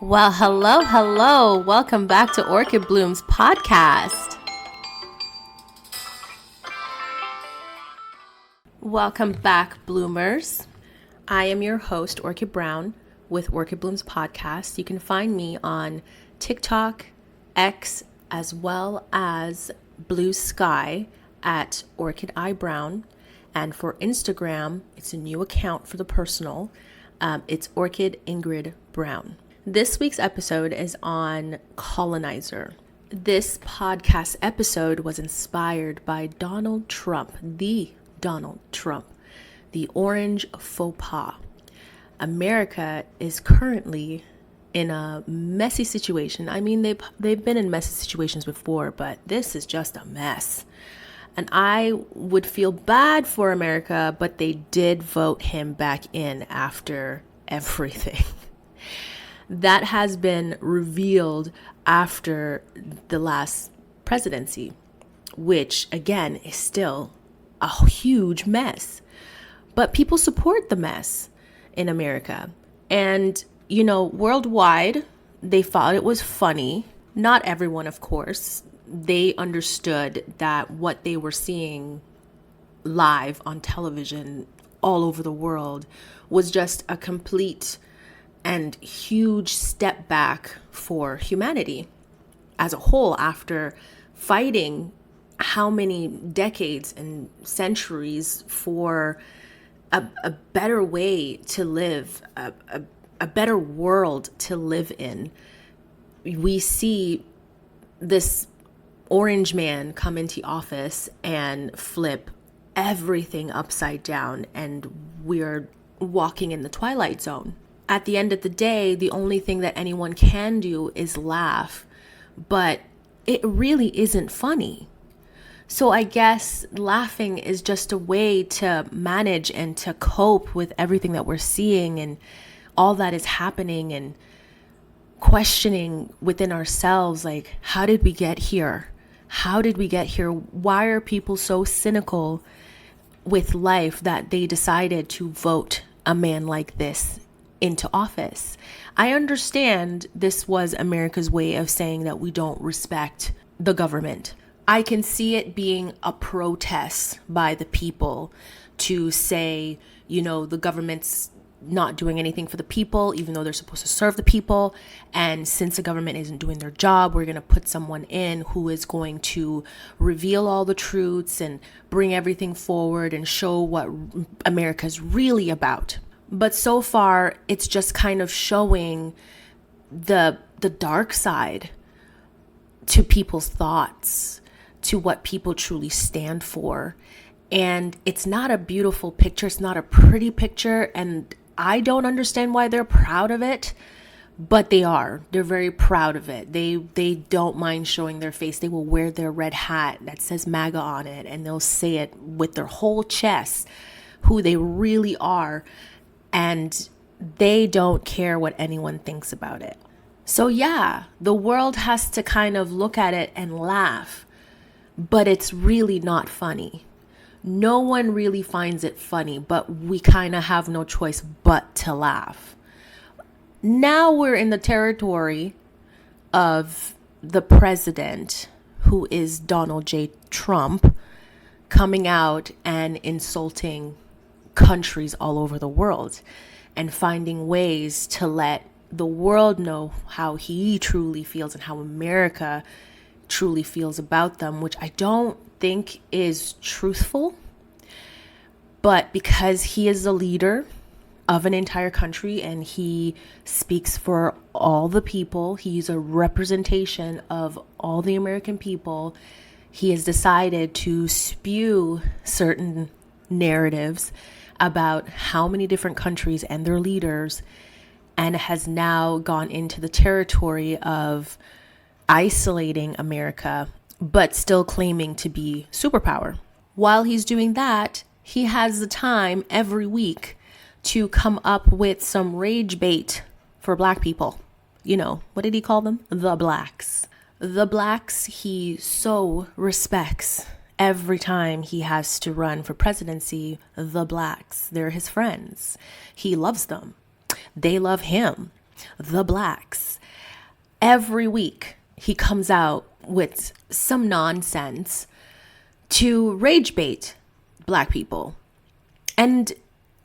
Well, hello. Welcome back to Orchid Bloom's podcast. Welcome back, bloomers. I am your host, Orchid Brown, with Orchid Bloom's podcast. You can find me on TikTok, X, as well as Blue Sky at Orchid Eye Brown. And for Instagram, it's a new account for the personal. It's Orchid Ingrid Brown. This week's episode is on Colonizer. This podcast episode was inspired by Donald Trump, the orange faux pas. America is currently in a messy situation. I mean, they've been in messy situations before, but this is just a mess. And I would feel bad for America, but they did vote him back in after everything. That has been revealed after the last presidency, which again is still a huge mess. But people support the mess in America. And, worldwide, they thought it was funny. Not everyone, of course. They understood that what they were seeing live on television all over the world was just a complete and huge step back for humanity as a whole after fighting how many decades and centuries for a better way to live, a better world to live in. We see this orange man come into office and flip everything upside down, and we're walking in the twilight zone. At the end of the day, the only thing that anyone can do is laugh, but it really isn't funny. So I guess laughing is just a way to manage and to cope with everything that we're seeing and all that is happening, and questioning within ourselves, like, how did we get here? How did we get here? Why are people so cynical with life that they decided to vote a man like this into office? I understand this was America's way of saying that we don't respect the government. I can see it being a protest by the people to say, the government's not doing anything for the people, even though they're supposed to serve the people. And since the government isn't doing their job, we're going to put someone in who is going to reveal all the truths and bring everything forward and show what America's really about. But so far, it's just kind of showing the dark side to people's thoughts, to what people truly stand for. And it's not a beautiful picture. It's not a pretty picture. And I don't understand why they're proud of it, but they are. They're very proud of it. They don't mind showing their face. They will wear their red hat that says MAGA on it, and they'll say it with their whole chest, who they really are. And they don't care what anyone thinks about it. So yeah, the world has to kind of look at it and laugh, but it's really not funny. No one really finds it funny, but we kind of have no choice but to laugh. Now we're in the territory of the president, who is Donald J. Trump, coming out and insulting countries all over the world and finding ways to let the world know how he truly feels and how America truly feels about them, which I don't think is truthful. But because he is the leader of an entire country and he speaks for all the people, he's a representation of all the American people, he has decided to spew certain narratives about how many different countries and their leaders, and has now gone into the territory of isolating America, but still claiming to be superpower. While he's doing that, he has the time every week to come up with some rage bait for Black people. What did he call them? The blacks. The blacks he so respects. Every time he has to run for presidency, the blacks, they're his friends. He loves them. They love him. the blacks. Every week he comes out with some nonsense to rage bait black people. And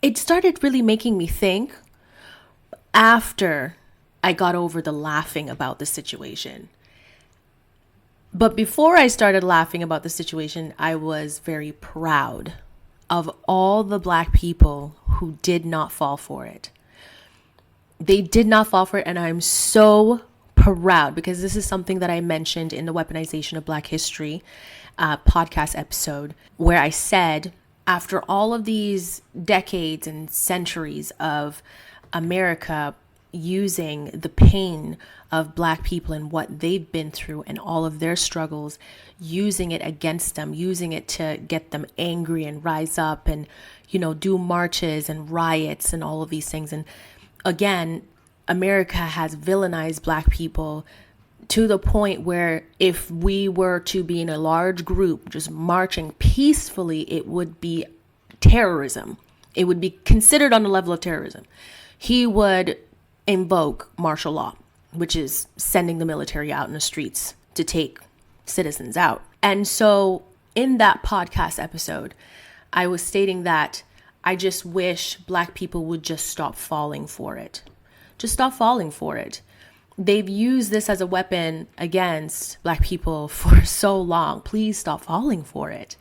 it started really making me think after I got over the laughing about the situation. But before I started laughing about the situation, I was very proud of all the black people who did not fall for it. They did not fall for it, and I'm so proud because this is something that I mentioned in the Weaponization of Black History podcast episode, where I said, after all of these decades and centuries of America using the pain of black people and what they've been through and all of their struggles, using it against them, using it to get them angry and rise up and, do marches and riots and all of these things. And again, America has villainized black people to the point where if we were to be in a large group just marching peacefully, it would be terrorism. It would be considered on the level of terrorism. He would invoke martial law, which is sending the military out in the streets to take citizens out. And so in that podcast episode, I was stating that I just wish black people would just stop falling for it. Just stop falling for it. They've used this as a weapon against black people for so long. Please stop falling for it.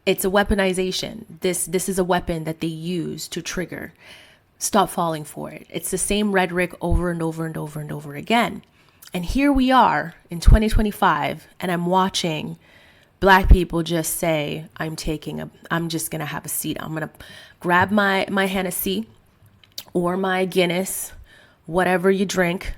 It's a weaponization. This is a weapon that they use to trigger. Stop falling for it. It's the same rhetoric over and over and over and over again. And here we are in 2025, and I'm watching black people just say, I'm just going to have a seat. I'm going to grab my Hennessy or my Guinness, whatever you drink,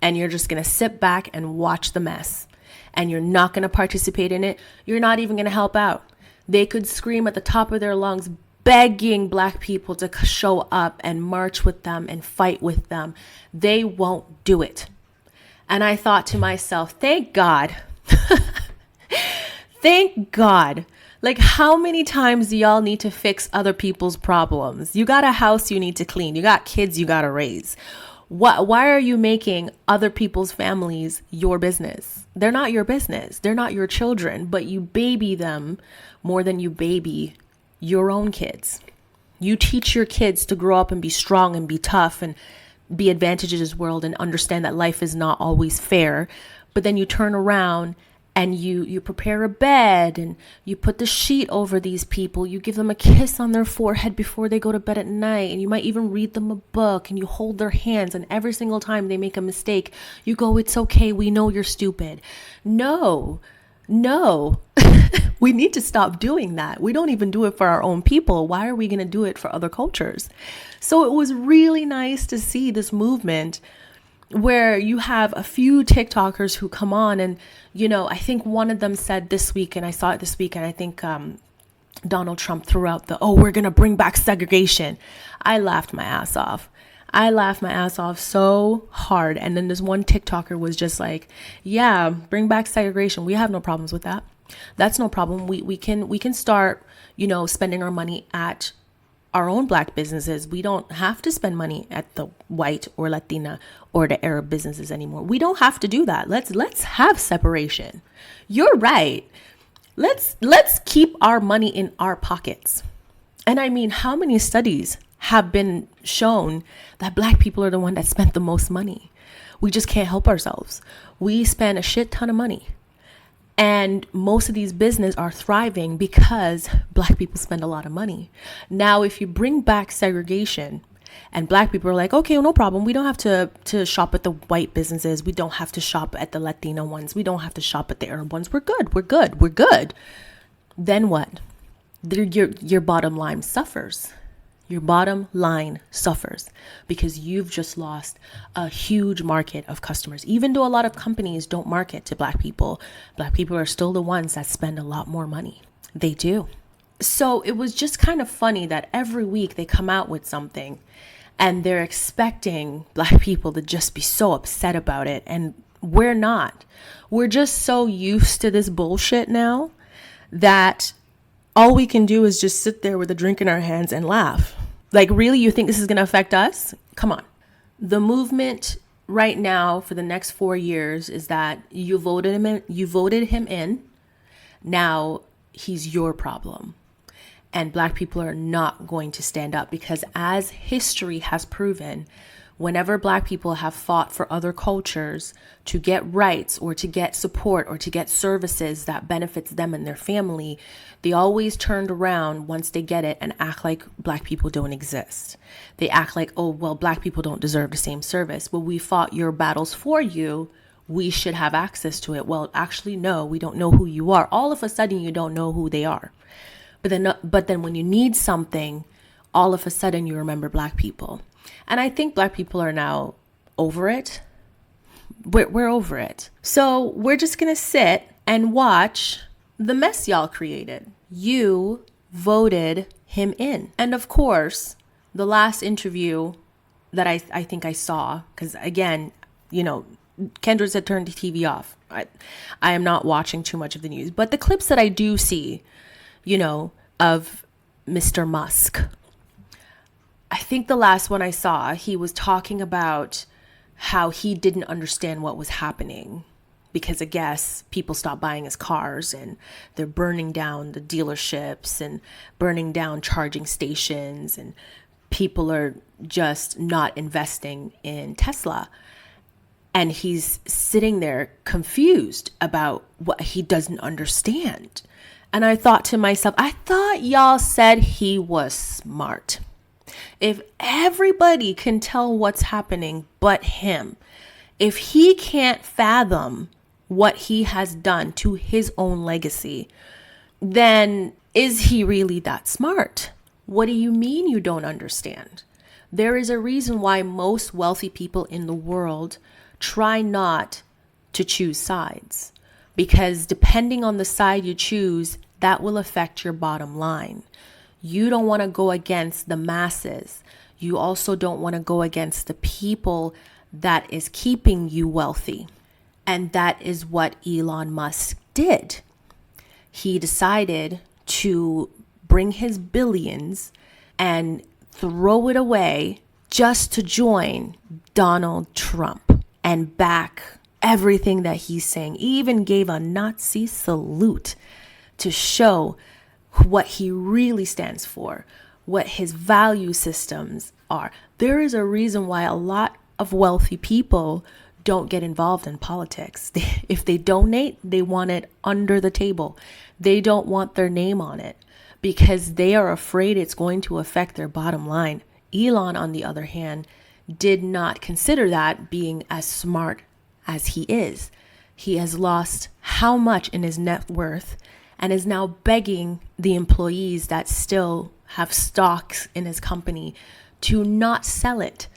and you're just going to sit back and watch the mess. And you're not going to participate in it. You're not even going to help out. They could scream at the top of their lungs, begging black people to show up and march with them and fight with them. They won't do it. And I thought to myself, thank God. Thank God. Like, how many times do y'all need to fix other people's problems? You got a house you need to clean. You got kids you got to raise. Why are you making other people's families your business? They're not your business. They're not your children, but you baby them more than you baby your own kids. You teach your kids to grow up and be strong and be tough and be advantaged in this world and understand that life is not always fair. But then you turn around and you prepare a bed and you put the sheet over these people. You give them a kiss on their forehead before they go to bed at night. And you might even read them a book and you hold their hands. And every single time they make a mistake, you go, it's okay. We know you're stupid. No. We need to stop doing that. We don't even do it for our own people. Why are we going to do it for other cultures? So it was really nice to see this movement where you have a few TikTokers who come on and, I think one of them said this week, and I saw it this week, and I think Donald Trump threw out we're going to bring back segregation. I laughed my ass off. So hard. And then this one TikToker was just like, yeah, bring back segregation. We have no problems with that. That's no problem. We can start, spending our money at our own black businesses. We don't have to spend money at the white or Latina or the Arab businesses anymore. We don't have to do that. Let's have separation. You're right. Let's keep our money in our pockets. And I mean, how many studies have been shown that black people are the one that spent the most money? We just can't help ourselves. We spend a shit ton of money. And most of these businesses are thriving because black people spend a lot of money. Now, if you bring back segregation and black people are like, okay, well, no problem. We don't have to shop at the white businesses. We don't have to shop at the Latino ones. We don't have to shop at the Arab ones. We're good. Then what? Your bottom line suffers. Your bottom line suffers because you've just lost a huge market of customers. Even though a lot of companies don't market to black people are still the ones that spend a lot more money. They do. So it was just kind of funny that every week they come out with something and they're expecting black people to just be so upset about it. And we're not. We're just so used to this bullshit now that all we can do is just sit there with a drink in our hands and laugh. Like, really? You think this is going to affect us? Come on. The movement right now for the next 4 years is that you voted him in. Now he's your problem. And Black people are not going to stand up, because as history has proven, whenever Black people have fought for other cultures to get rights or to get support or to get services that benefits them and their family, they always turned around once they get it and act like Black people don't exist. They act like, oh, well, Black people don't deserve the same service. Well, we fought your battles for you. We should have access to it. Well, actually, no, we don't know who you are. All of a sudden, you don't know who they are. But then when you need something, all of a sudden you remember Black people. And I think Black people are now over it. We're over it. So we're just going to sit and watch the mess y'all created. You voted him in. And of course, the last interview that I think I saw, because again, Kendra said turn the TV off. I am not watching too much of the news. But the clips that I do see, of Mr. Musk. I think the last one I saw, he was talking about how he didn't understand what was happening because I guess people stopped buying his cars and they're burning down the dealerships and burning down charging stations, and people are just not investing in Tesla. And he's sitting there confused about what he doesn't understand. And I thought to myself, I thought y'all said he was smart. If everybody can tell what's happening but him, if he can't fathom what he has done to his own legacy, then is he really that smart? What do you mean you don't understand? There is a reason why most wealthy people in the world try not to choose sides. Because depending on the side you choose, that will affect your bottom line. You don't want to go against the masses. You also don't want to go against the people that is keeping you wealthy. And that is what Elon Musk did. He decided to bring his billions and throw it away just to join Donald Trump and back everything that he's saying. He even gave a Nazi salute to show what he really stands for, what his value systems are. There is a reason why a lot of wealthy people don't get involved in politics. If they donate, they want it under the table. They don't want their name on it because they are afraid it's going to affect their bottom line. Elon, on the other hand, did not consider that, being as smart as he is. He has lost how much in his net worth and is now begging the employees that still have stocks in his company to not sell it,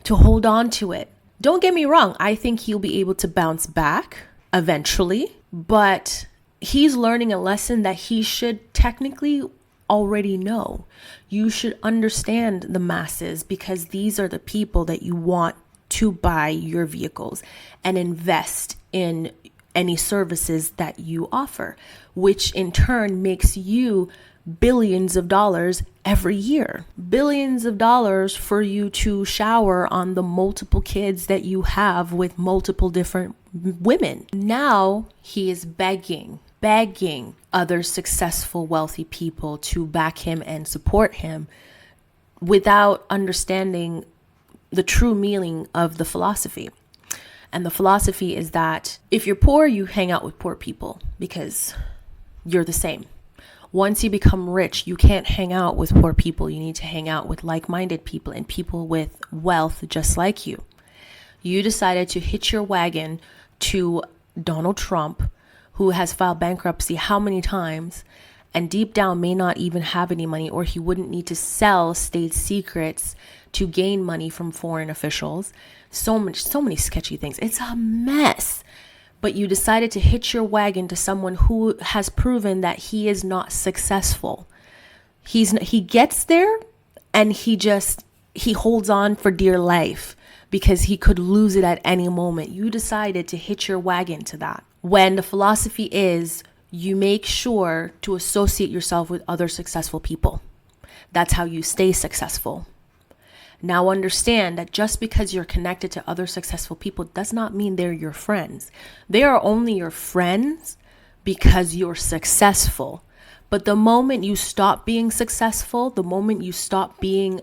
to hold on to it. Don't get me wrong, I think he'll be able to bounce back eventually, but he's learning a lesson that he should technically already know. You should understand the masses because these are the people that you want to buy your vehicles and invest in any services that you offer, which in turn makes you billions of dollars every year. Billions of dollars for you to shower on the multiple kids that you have with multiple different women. Now he is begging other successful, wealthy people to back him and support him without understanding the true meaning of the philosophy. And the philosophy is that if you're poor, you hang out with poor people because you're the same. Once you become rich, you can't hang out with poor people. You need to hang out with like-minded people and people with wealth just like you. You decided to hitch your wagon to Donald Trump, who has filed bankruptcy how many times, and deep down may not even have any money, or he wouldn't need to sell state secrets to gain money from foreign officials. So many sketchy things. It's a mess. But you decided to hitch your wagon to someone who has proven that he is not successful. He gets there and he holds on for dear life because he could lose it at any moment. You decided to hitch your wagon to that. When the philosophy is you make sure to associate yourself with other successful people. That's how you stay successful. Now understand that just because you're connected to other successful people does not mean they're your friends. They are only your friends because you're successful. But the moment you stop being successful, the moment you stop being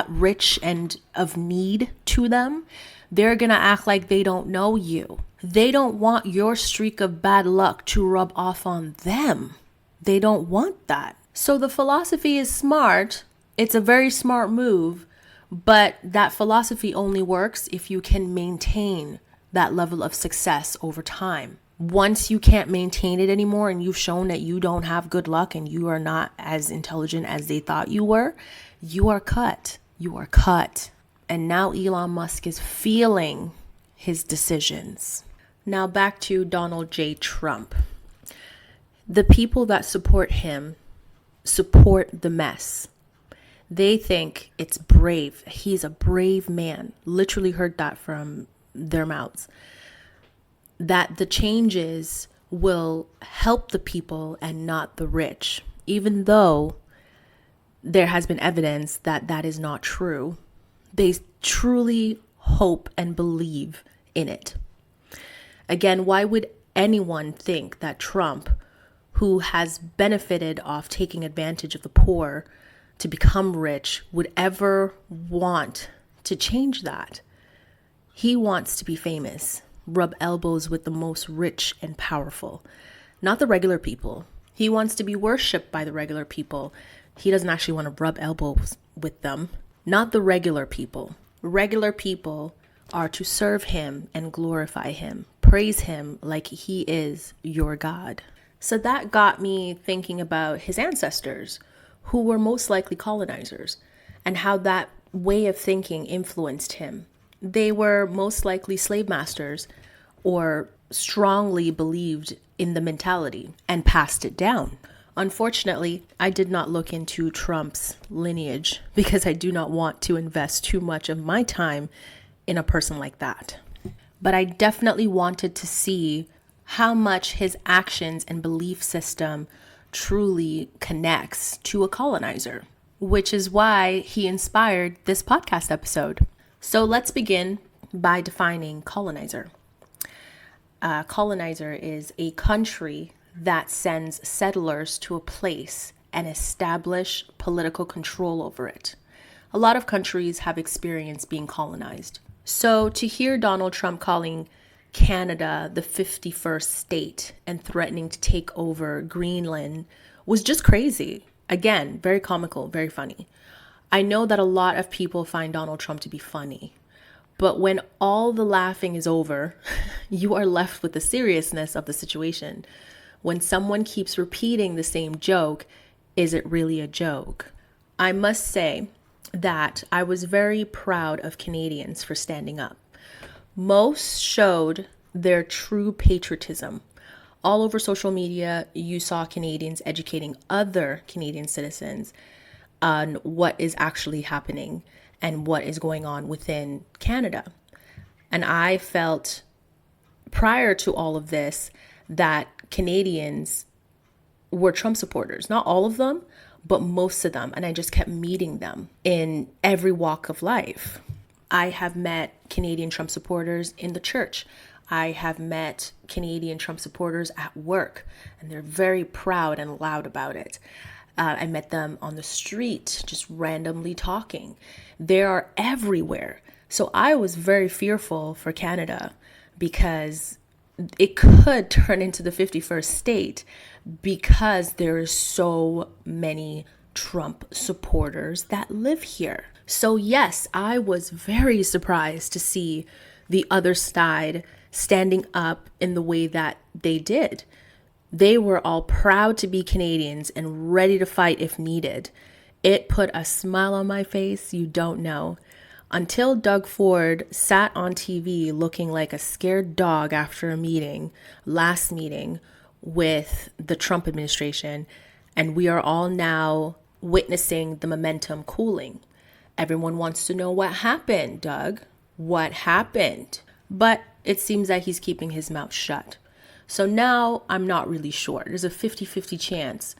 rich and of need to them, they're going to act like they don't know you. They don't want your streak of bad luck to rub off on them. They don't want that. So the philosophy is smart. It's a very smart move, but that philosophy only works if you can maintain that level of success over time. Once you can't maintain it anymore and you've shown that you don't have good luck and you are not as intelligent as they thought you were, you are cut. You are cut. And now Elon Musk is feeling his decisions. Now back to Donald J. Trump. The people that support him support the mess. They think it's brave. He's a brave man. Literally heard that from their mouths. That the changes will help the people and not the rich, even though there has been evidence that that is not true. They truly hope and believe in it. Again, why would anyone think that Trump, who has benefited off taking advantage of the poor to become rich, would ever want to change that? He wants to be famous, rub elbows with the most rich and powerful, not the regular people. He wants to be worshipped by the regular people. He doesn't actually want to rub elbows with them, not the regular people. Regular people are to serve him and glorify him, praise him like he is your God. So that got me thinking about his ancestors, who were most likely colonizers, and how that way of thinking influenced him. They were most likely slave masters or strongly believed in the mentality and passed it down. Unfortunately, I did not look into Trump's lineage because I do not want to invest too much of my time in a person like that. But I definitely wanted to see how much his actions and belief system truly connects to a colonizer, which is why he inspired this podcast episode. So let's begin by defining colonizer. Colonizer is a country that sends settlers to a place and establish political control over it. A lot of countries have experienced being colonized. So to hear Donald Trump calling Canada the 51st state and threatening to take over Greenland was just crazy. Again, very comical, very funny. I know that a lot of people find Donald Trump to be funny, but when all the laughing is over, you are left with the seriousness of the situation. When someone keeps repeating the same joke, is it really a joke? I must say that I was very proud of Canadians for standing up. Most showed their true patriotism. All over social media, you saw Canadians educating other Canadian citizens on what is actually happening and what is going on within Canada. And I felt prior to all of this that Canadians were Trump supporters. Not all of them, but most of them. And I just kept meeting them in every walk of life. I have met Canadian Trump supporters in the church. I have met Canadian Trump supporters at work, and they're very proud and loud about it. I met them on the street, just randomly talking. They are everywhere. So I was very fearful for Canada because it could turn into the 51st state because there are so many Trump supporters that live here. So yes, I was very surprised to see the other side standing up in the way that they did. They were all proud to be Canadians and ready to fight if needed. It put a smile on my face you don't know. Until Doug Ford sat on TV looking like a scared dog after a meeting, last meeting with the Trump administration, and we are all now witnessing the momentum cooling. Everyone wants to know what happened, Doug. What happened? But it seems that he's keeping his mouth shut. So now I'm not really sure. There's a 50-50 chance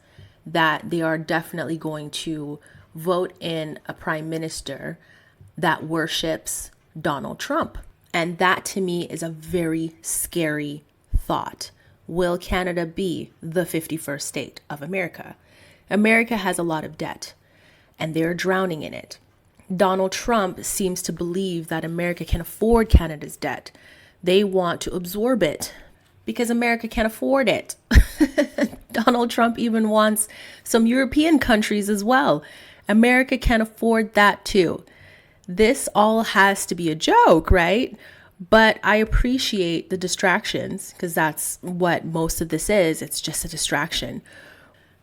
that they are definitely going to vote in a prime minister that worships Donald Trump. And that to me is a very scary thought. Will Canada be the 51st state of America? America has a lot of debt, and they're drowning in it. Donald Trump seems to believe that America can afford Canada's debt. They want to absorb it because America can't afford it. Donald Trump even wants some European countries as well. America can't afford that too. This all has to be a joke, right? But I appreciate the distractions because that's what most of this is. It's just a distraction.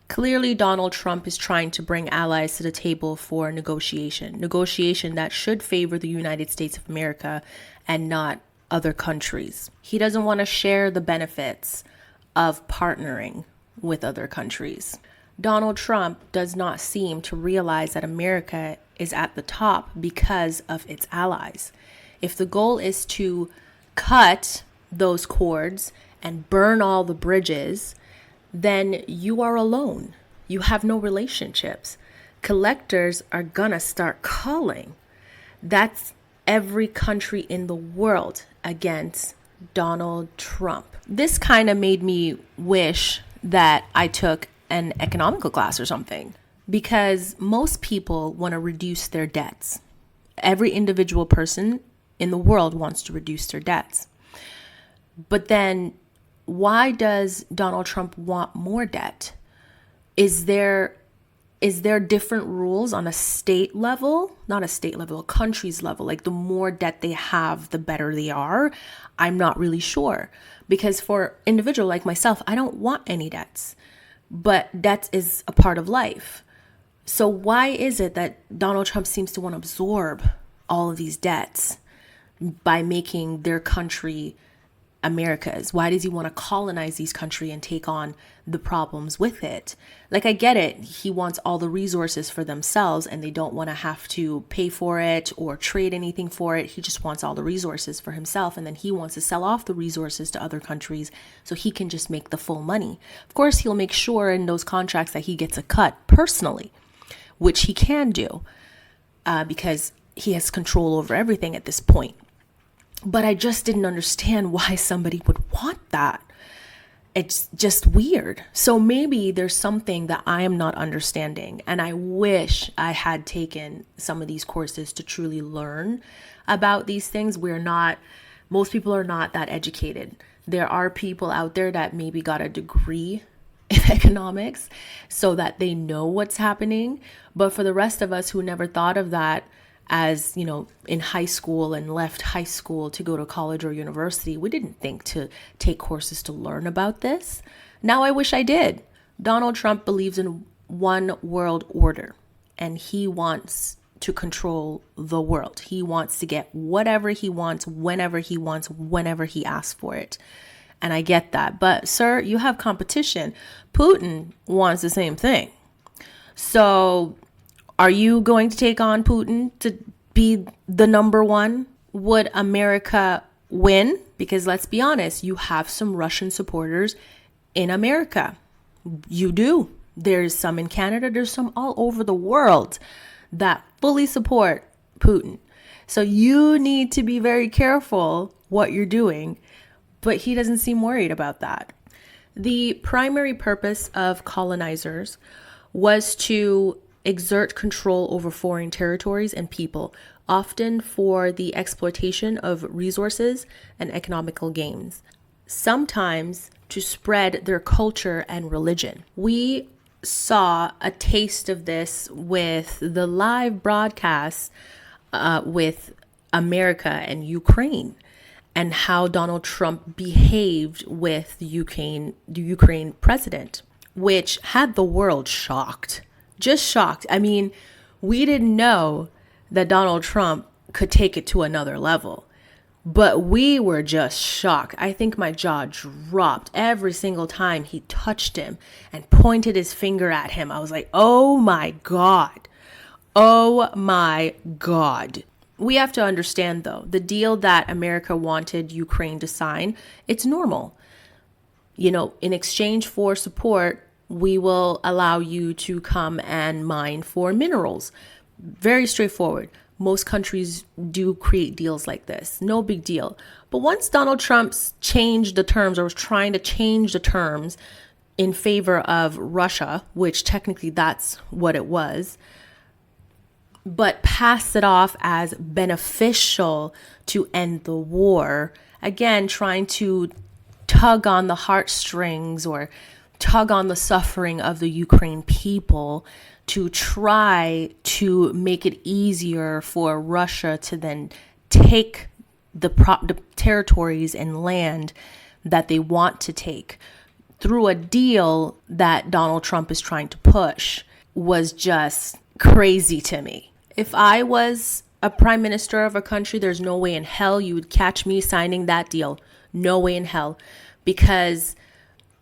Clearly, Donald Trump is trying to bring allies to the table for negotiation that should favor the United States of America and not other countries. He doesn't want to share the benefits of partnering with other countries. Donald Trump does not seem to realize that America is at the top because of its allies. If the goal is to cut those cords and burn all the bridges, then you are alone. You have no relationships. Collectors are gonna start calling. That's every country in the world against Donald Trump. This kind of made me wish that I took an economical class or something, because most people want to reduce their debts. Every individual person in the world wants to reduce their debts. But then why does Donald Trump want more debt? Is there different rules on a state level? Not a state level, a country's level. Like the more debt they have, the better they are. I'm not really sure. Because for an individual like myself, I don't want any debts. But debt is a part of life. So why is it that Donald Trump seems to want to absorb all of these debts by making their country America's? Why does he want to colonize these countries and take on the problems with it? Like, I get it. He wants all the resources for themselves and they don't want to have to pay for it or trade anything for it. He just wants all the resources for himself. And then he wants to sell off the resources to other countries so he can just make the full money. Of course, he'll make sure in those contracts that he gets a cut personally, which he can do because he has control over everything at this point. But I just didn't understand why somebody would want that. It's just weird. So maybe there's something that I am not understanding. And I wish I had taken some of these courses to truly learn about these things. Most people are not that educated. There are people out there that maybe got a degree in economics so that they know what's happening. But for the rest of us who never thought of that, as you know, in high school and left high school to go to college or university, we didn't think to take courses to learn about this. Now I wish I did. Donald Trump believes in one world order and he wants to control the world. He wants to get whatever he wants, whenever he asks for it. And I get that. But sir, you have competition. Putin wants the same thing. So are you going to take on Putin to be the number one? Would America win? Because let's be honest, you have some Russian supporters in America. You do. There's some in Canada. There's some all over the world that fully support Putin. So you need to be very careful what you're doing. But he doesn't seem worried about that. The primary purpose of colonizers was to exert control over foreign territories and people, often for the exploitation of resources and economical gains, sometimes to spread their culture and religion. We saw a taste of this with the live broadcast with America and Ukraine, and how Donald Trump behaved with the Ukraine president, which had the world shocked. Just shocked. I mean, we didn't know that Donald Trump could take it to another level, but we were just shocked. I think my jaw dropped every single time he touched him and pointed his finger at him. I was like, oh my God. Oh my God. We have to understand, though, the deal that America wanted Ukraine to sign, it's normal. You know, in exchange for support, we will allow you to come and mine for minerals. Very straightforward. Most countries do create deals like this. No big deal. But once Donald Trump changed the terms, or was trying to change the terms in favor of Russia, which technically that's what it was, but passed it off as beneficial to end the war, again, trying to tug on the heartstrings or tug on the suffering of the Ukraine people to try to make it easier for Russia to then take the territories and land that they want to take through a deal that Donald Trump is trying to push, was just crazy to me. If I was a prime minister of a country, there's no way in hell you would catch me signing that deal. No way in hell. Because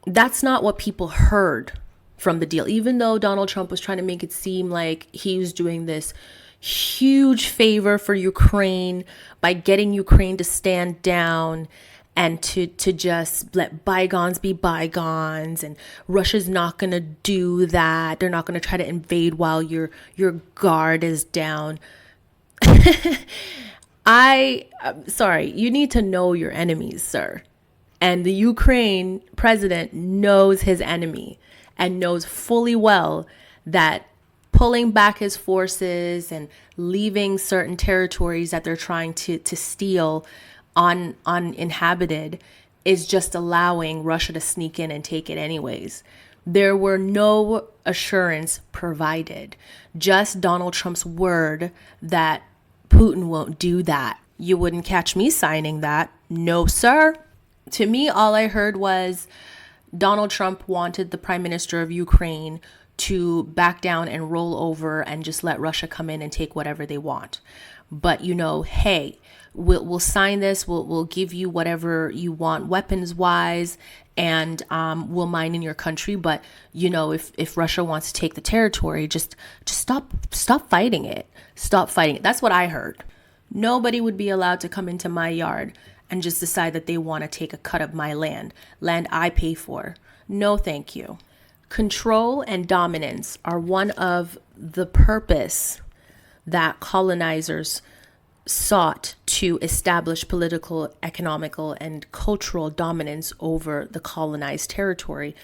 that's not what people heard from the deal. Even though Donald Trump was trying to make it seem like he was doing this huge favor for Ukraine by getting Ukraine to stand down and to just let bygones be bygones, and Russia's not going to do that. They're not going to try to invade while your guard is down. Sorry, you need to know your enemies, sir. And the Ukraine president knows his enemy and knows fully well that pulling back his forces and leaving certain territories that they're trying to steal uninhabited is just allowing Russia to sneak in and take it anyways. There were no assurance provided, just Donald Trump's word that Putin won't do that. You wouldn't catch me signing that. No, sir. To me, all I heard was Donald Trump wanted the prime minister of Ukraine to back down and roll over and just let Russia come in and take whatever they want. But, hey, we'll sign this. We'll give you whatever you want weapons wise, and we'll mine in your country. But, if Russia wants to take the territory, just stop fighting it. Stop fighting it. That's what I heard. Nobody would be allowed to come into my yard and just decide that they want to take a cut of my land I pay for. No, thank you. Control and dominance are one of the purpose that colonizers sought to establish political, economical, and cultural dominance over the colonized territory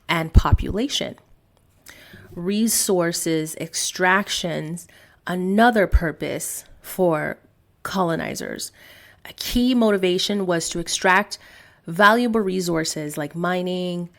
and population. Resources extractions, another purpose for colonizers. A key motivation was to extract valuable resources like mining,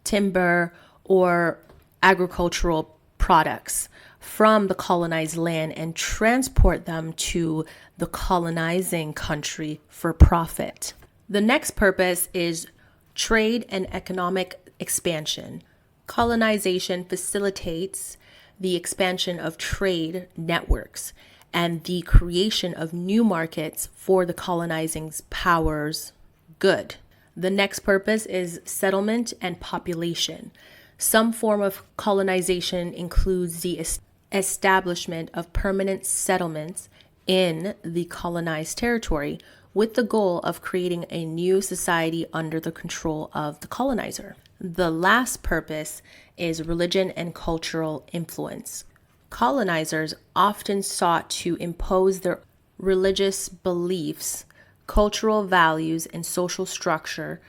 timber, or agricultural products from the colonized land and transport them to the colonizing country for profit. The next purpose is trade and economic expansion. Colonization facilitates the expansion of trade networks and the creation of new markets for the colonizing powers' good. The next purpose is settlement and population. Some form of colonization includes the establishment of permanent settlements in the colonized territory with the goal of creating a new society under the control of the colonizer. The last purpose is religion and cultural influence. Colonizers often sought to impose their religious beliefs, cultural values, and social structure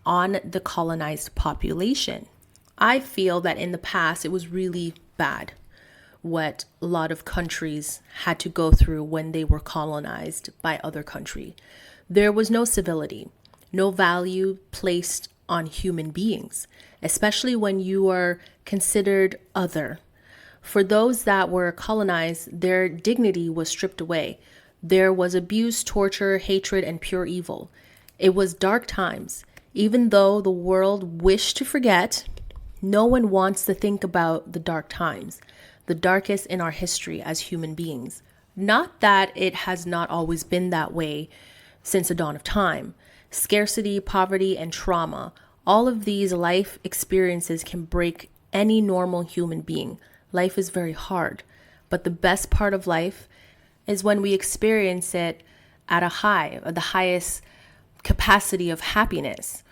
on the colonized population. I feel that in the past it was really bad what a lot of countries had to go through when they were colonized by other country. There was no civility, no value placed on human beings, especially when you are considered other. For those that were colonized, their dignity was stripped away. There was abuse, torture, hatred, and pure evil. It was dark times. Even though the world wished to forget, no one wants to think about the dark times, the darkest in our history as human beings. Not that it has not always been that way since the dawn of time. Scarcity, poverty, and trauma, all of these life experiences can break any normal human being. Life is very hard, but the best part of life is when we experience it at a high, or the highest capacity of happiness.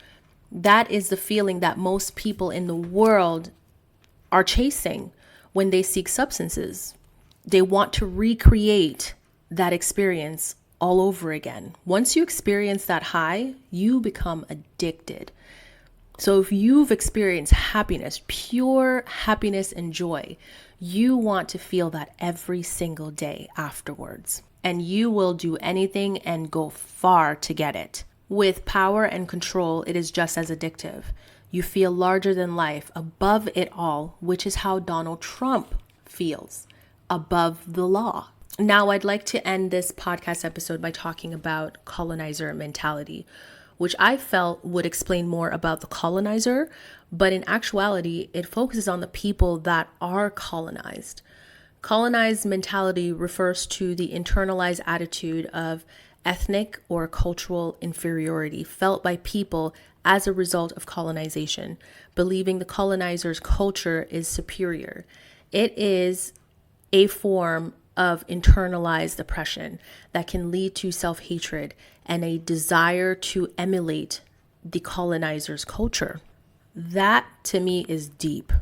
That is the feeling that most people in the world are chasing when they seek substances. They want to recreate that experience all over again. Once you experience that high, you become addicted. So if you've experienced happiness, pure happiness and joy, you want to feel that every single day afterwards. And you will do anything and go far to get it. With power and control, it is just as addictive. You feel larger than life, above it all, which is how Donald Trump feels, above the law. Now, I'd like to end this podcast episode by talking about colonizer mentality, which I felt would explain more about the colonizer, but in actuality, it focuses on the people that are colonized. Colonized mentality refers to the internalized attitude of ethnic or cultural inferiority felt by people as a result of colonization, believing the colonizer's culture is superior. It is a form of internalized oppression that can lead to self-hatred and a desire to emulate the colonizer's culture. That to me is deep,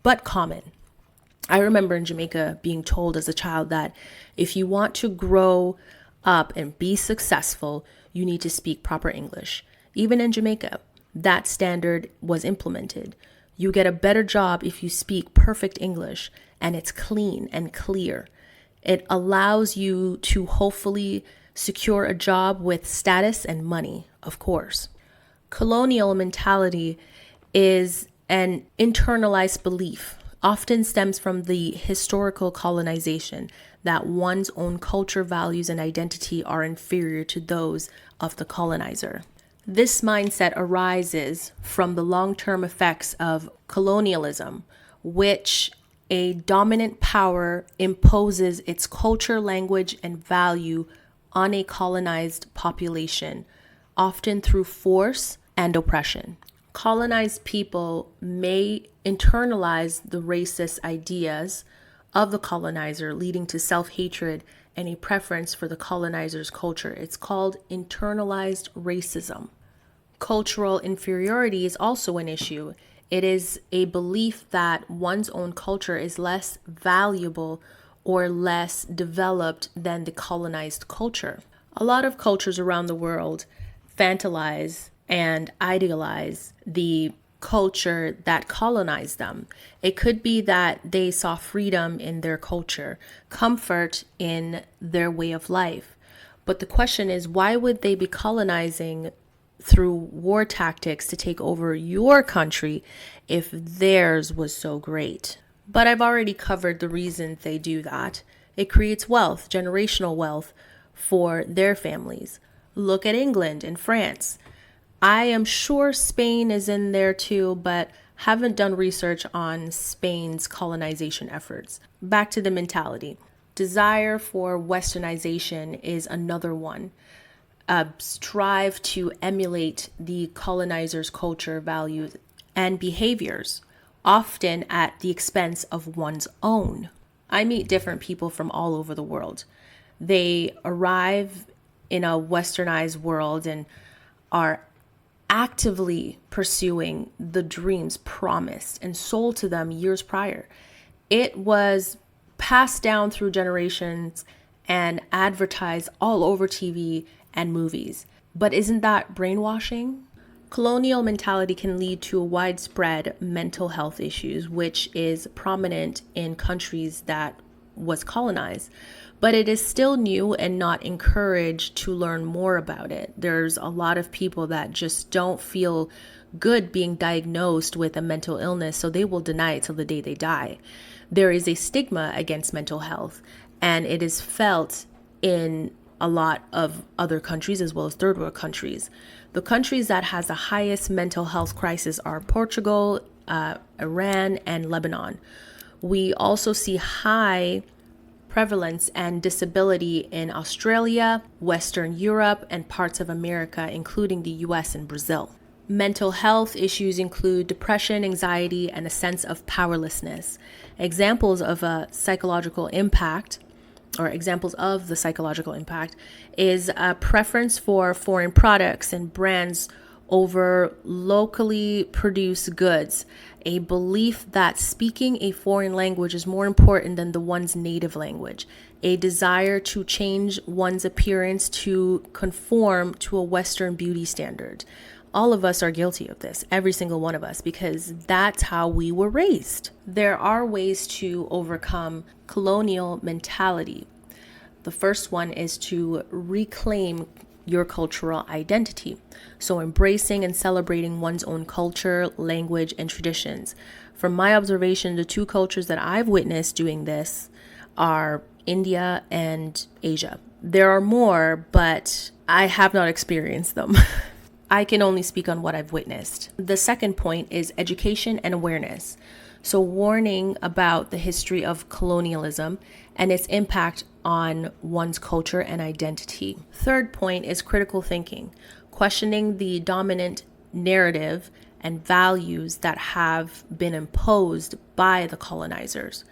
but common. I remember in Jamaica being told as a child that if you want to grow up and be successful, you need to speak proper English. Even in Jamaica, that standard was implemented. You get a better job if you speak perfect English and it's clean and clear. It allows you to hopefully secure a job with status and money, of course. Colonial mentality is an internalized belief, often stems from the historical colonization that one's own culture, values, and identity are inferior to those of the colonizer. This mindset arises from the long-term effects of colonialism, which a dominant power imposes its culture, language, and value on a colonized population, often through force and oppression. Colonized people may internalize the racist ideas of the colonizer, leading to self-hatred and a preference for the colonizer's culture. It's called internalized racism. Cultural inferiority is also an issue. It is a belief that one's own culture is less valuable or less developed than the colonized culture. A lot of cultures around the world fantasize and idealize the culture that colonized them. It could be that they saw freedom in their culture, comfort in their way of life. But the question is, why would they be colonizing through war tactics to take over your country if theirs was so great? But I've already covered the reasons they do that. It creates wealth, generational wealth for their families. Look at England and France. I am sure Spain is in there too, but haven't done research on Spain's colonization efforts. Back to the mentality. Desire for westernization is another one. Strive to emulate the colonizer's culture, values, and behaviors, often at the expense of one's own. I meet different people from all over the world. They arrive in a westernized world and are actively pursuing the dreams promised and sold to them years prior. It was passed down through generations and advertised all over TV and movies. But isn't that brainwashing? Colonial mentality can lead to widespread mental health issues, which is prominent in countries that was colonized. But it is still new and not encouraged to learn more about it. There's a lot of people that just don't feel good being diagnosed with a mental illness, so they will deny it till the day they die. There is a stigma against mental health, and it is felt in a lot of other countries as well as third world countries. The countries that has the highest mental health crisis are Portugal, Iran, and Lebanon. We also see high prevalence and disability in Australia, Western Europe, and parts of America, including the US and Brazil. Mental health issues include depression, anxiety, and a sense of powerlessness. Examples of the psychological impact is a preference for foreign products and brands over locally produced goods, a belief that speaking a foreign language is more important than the one's native language, a desire to change one's appearance to conform to a Western beauty standard. All of us are guilty of this, every single one of us, because that's how we were raised. There are ways to overcome colonial mentality. The first one is to reclaim your cultural identity. So embracing and celebrating one's own culture, language, and traditions. From my observation, the two cultures that I've witnessed doing this are India and Asia. There are more, but I have not experienced them. I can only speak on what I've witnessed. The second point is education and awareness. So warning about the history of colonialism and its impact on one's culture and identity. Third point is critical thinking, questioning the dominant narrative and values that have been imposed by the colonizers.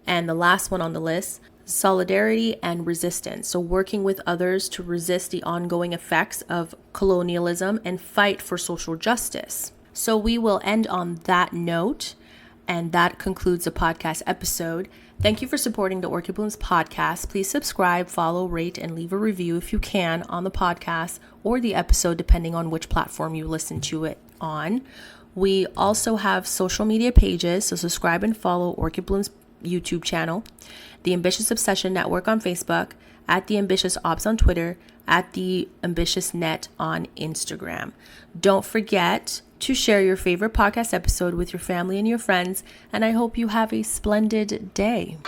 And the last one on the list, solidarity and resistance. So working with others to resist the ongoing effects of colonialism and fight for social justice. So we will end on that note. And that concludes the podcast episode. Thank you for supporting the Orchid Blooms podcast. Please subscribe, follow, rate, and leave a review if you can on the podcast or the episode, depending on which platform you listen to it on. We also have social media pages, so subscribe and follow Orchid Blooms YouTube channel, The Ambitious Obsession Network on Facebook, at The Ambitious Ops on Twitter, at The Ambitious Net on Instagram. Don't forget to share your favorite podcast episode with your family and your friends, and I hope you have a splendid day.